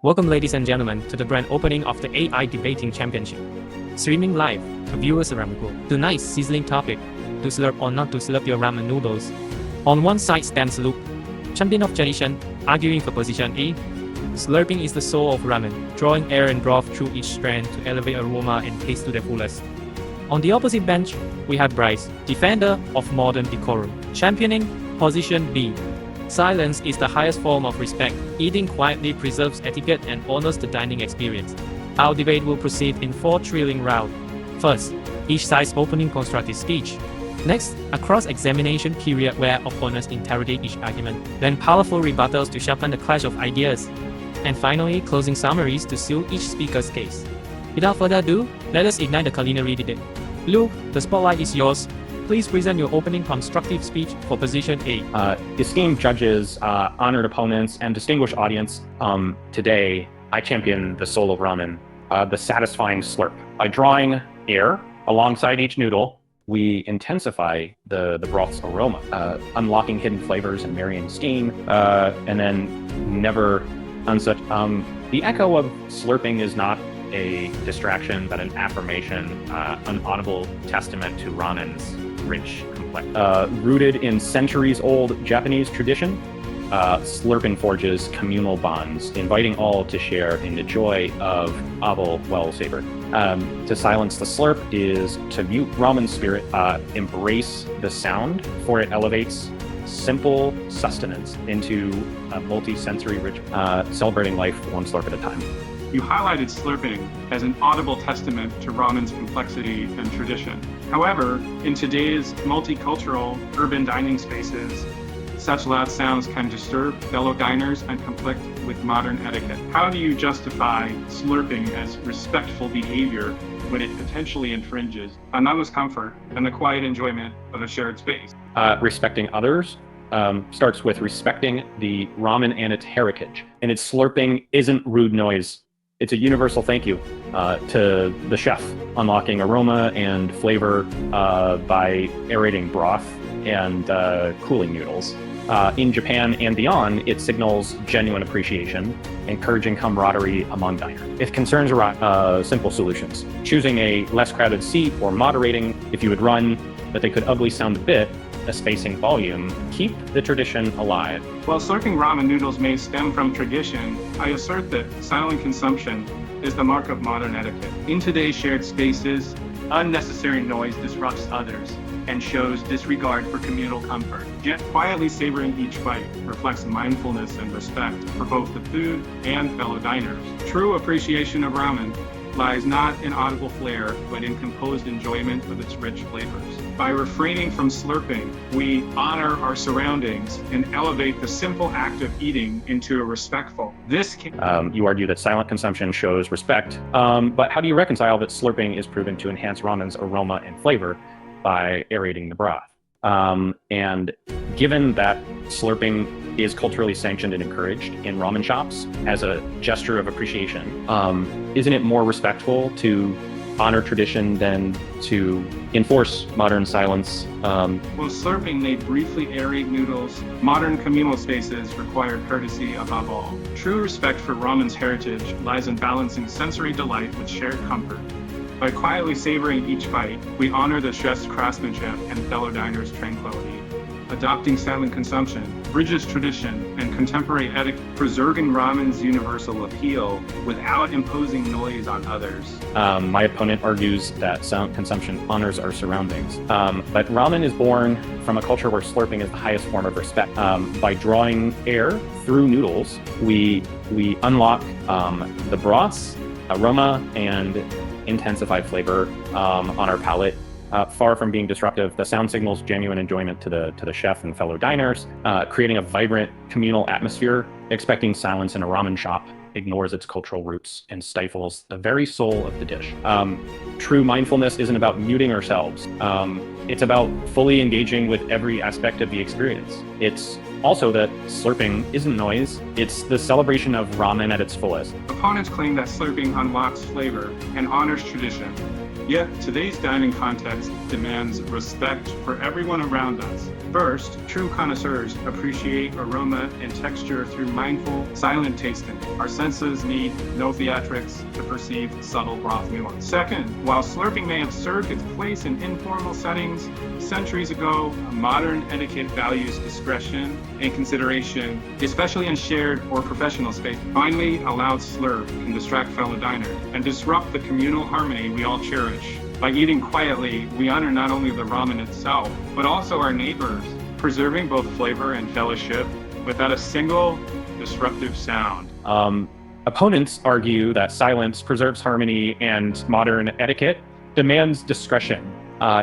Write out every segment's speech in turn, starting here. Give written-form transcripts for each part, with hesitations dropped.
Welcome, ladies and gentlemen, to the grand opening of the AI Debating Championship. Streaming live to viewers around the globe. Tonight's sizzling topic: to slurp or not to slurp your ramen noodles. On one side stands Luke, champion of tradition, arguing for position A. Slurping is the soul of ramen, drawing air and broth through each strand to elevate aroma and taste to their fullest. On the opposite bench, we have Bryce, defender of modern decorum, championing position B. Silence is the highest form of respect. Eating quietly preserves etiquette and honors the dining experience. Our debate will proceed in 4 thrilling rounds. First, each side's opening constructive speech. Next, a cross-examination period where opponents interrogate each argument. Then powerful rebuttals to sharpen the clash of ideas. And finally, closing summaries to seal each speaker's case. Without further ado, let us ignite the culinary debate. Luke, the spotlight is yours. Please present your opening constructive speech for position A. Esteemed judges, honored opponents, and distinguished audience, today I champion the soul of ramen, the satisfying slurp. By drawing air alongside each noodle, we intensify the broth's aroma, unlocking hidden flavors and marrying steam, and then never unsuch. The echo of slurping is not a distraction, but an affirmation, an audible testament to ramen's rich complex. Rooted in centuries-old Japanese tradition, slurping forges communal bonds, inviting all to share in the joy of abo well savored. To silence the slurp is to mute ramen's spirit, embrace the sound, for it elevates simple sustenance into a multi-sensory rich, celebrating life one slurp at a time. You highlighted slurping as an audible testament to ramen's complexity and tradition. However, in today's multicultural urban dining spaces, such loud sounds can disturb fellow diners and conflict with modern etiquette. How do you justify slurping as respectful behavior when it potentially infringes on others' comfort and the quiet enjoyment of a shared space? Respecting others starts with respecting the ramen and its heritage. And its slurping isn't rude noise. It's a universal thank you to the chef, unlocking aroma and flavor by aerating broth and cooling noodles. In Japan and beyond, it signals genuine appreciation, encouraging camaraderie among diners. It concerns around simple solutions, choosing a less crowded seat or moderating if you would run, but they could ugly sound a bit, a spacing volume, keep the tradition alive. While slurping ramen noodles may stem from tradition, I assert that silent consumption is the mark of modern etiquette. In today's shared spaces, unnecessary noise disrupts others and shows disregard for communal comfort. Yet quietly savoring each bite reflects mindfulness and respect for both the food and fellow diners. True appreciation of ramen lies not in audible flair, but in composed enjoyment of its rich flavors. By refraining from slurping, we honor our surroundings and elevate the simple act of eating into a respectful. You argue that silent consumption shows respect, but how do you reconcile that slurping is proven to enhance ramen's aroma and flavor by aerating the broth? And given that slurping is culturally sanctioned and encouraged in ramen shops as a gesture of appreciation, isn't it more respectful to honor tradition than to enforce modern silence? While slurping may briefly aerate noodles, modern communal spaces require courtesy above all. True respect for ramen's heritage lies in balancing sensory delight with shared comfort. By quietly savoring each bite, we honor the chef's craftsmanship and fellow diners' tranquility. Adopting silent consumption bridges tradition and contemporary etiquette, preserving ramen's universal appeal without imposing noise on others. My opponent argues that silent consumption honors our surroundings. But ramen is born from a culture where slurping is the highest form of respect. By drawing air through noodles, we unlock the broth's aroma and intensified flavor on our palate. Far from being disruptive, the sound signals genuine enjoyment to the chef and fellow diners, creating a vibrant communal atmosphere. Expecting silence in a ramen shop ignores its cultural roots and stifles the very soul of the dish. True mindfulness isn't about muting ourselves. It's about fully engaging with every aspect of the experience. It's also that slurping isn't noise, it's the celebration of ramen at its fullest. Opponents claim that slurping unlocks flavor and honors tradition. Yet, today's dining context demands respect for everyone around us. First, true connoisseurs appreciate aroma and texture through mindful, silent tasting. Our senses need no theatrics to perceive subtle broth nuance. Second, while slurping may have served its place in informal settings centuries ago, modern etiquette values discretion and consideration, especially in shared or professional space. Finally, a loud slurp can distract fellow diners and disrupt the communal harmony we all cherish. By eating quietly, we honor not only the ramen itself, but also our neighbors, preserving both flavor and fellowship without a single disruptive sound. Opponents argue that silence preserves harmony and modern etiquette demands discretion.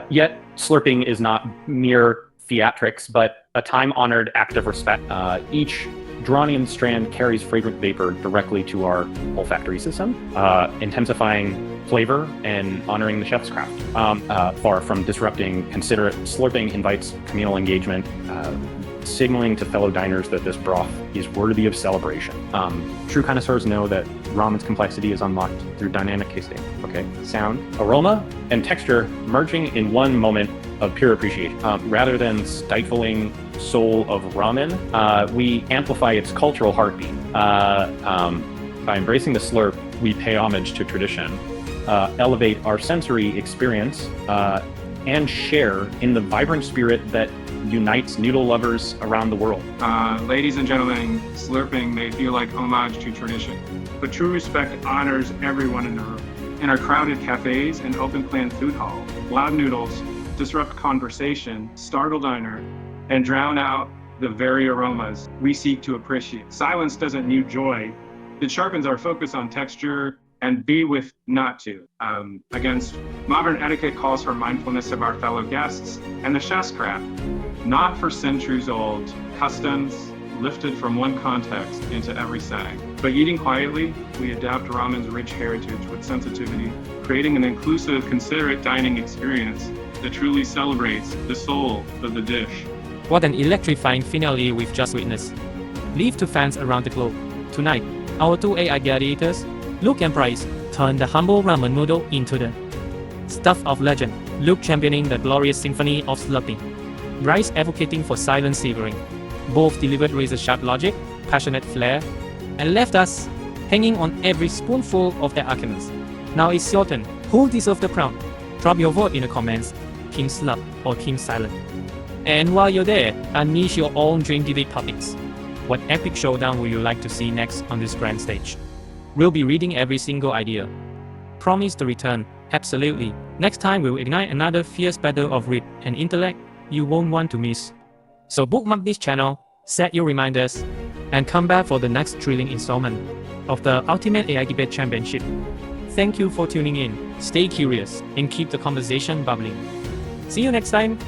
Yet, slurping is not mere theatrics, but a time-honored act of respect. Each drawn-in strand carries fragrant vapor directly to our olfactory system, intensifying flavor and honoring the chef's craft. Far from disrupting, considerate slurping invites communal engagement, signaling to fellow diners that this broth is worthy of celebration. True connoisseurs know that ramen's complexity is unlocked through dynamic tasting. Okay, sound, aroma, and texture merging in one moment of pure appreciation. Rather than stifling soul of ramen, we amplify its cultural heartbeat. By embracing the slurp, we pay homage to tradition, elevate our sensory experience, and share in the vibrant spirit that unites noodle lovers around the world. Ladies and gentlemen, slurping may feel like homage to tradition, but true respect honors everyone in the room. In our crowded cafes and open-plan food halls, loud noodles disrupt conversation, startle diner, and drown out the very aromas we seek to appreciate. Silence doesn't mute joy. It sharpens our focus on texture and be with not to. Against modern etiquette calls for mindfulness of our fellow guests and the chef's craft, not for centuries-old customs lifted from one context into every setting. By eating quietly, we adapt ramen's rich heritage with sensitivity, creating an inclusive, considerate dining experience that truly celebrates the soul of the dish. What an electrifying finale we've just witnessed. Leave to fans around the globe. Tonight, our two AI gladiators, Luke and Bryce, turn the humble ramen noodle into the stuff of legend. Luke championing the glorious symphony of slurping, Bryce advocating for silent savoring. Both delivered razor-sharp logic, passionate flair, and left us hanging on every spoonful of their acuteness. Now it's your turn. Who deserves the crown? Drop your vote in the comments. Team Slurp or Team Silent. And while you're there, unleash your own dream debate topics. What epic showdown would you like to see next on this grand stage? We'll be reading every single idea. Promise to return, absolutely. Next time we'll ignite another fierce battle of wit and intellect you won't want to miss. So bookmark this channel, set your reminders, and come back for the next thrilling installment of the Ultimate AI Debate Championship. Thank you for tuning in, stay curious, and keep the conversation bubbling. See you next time!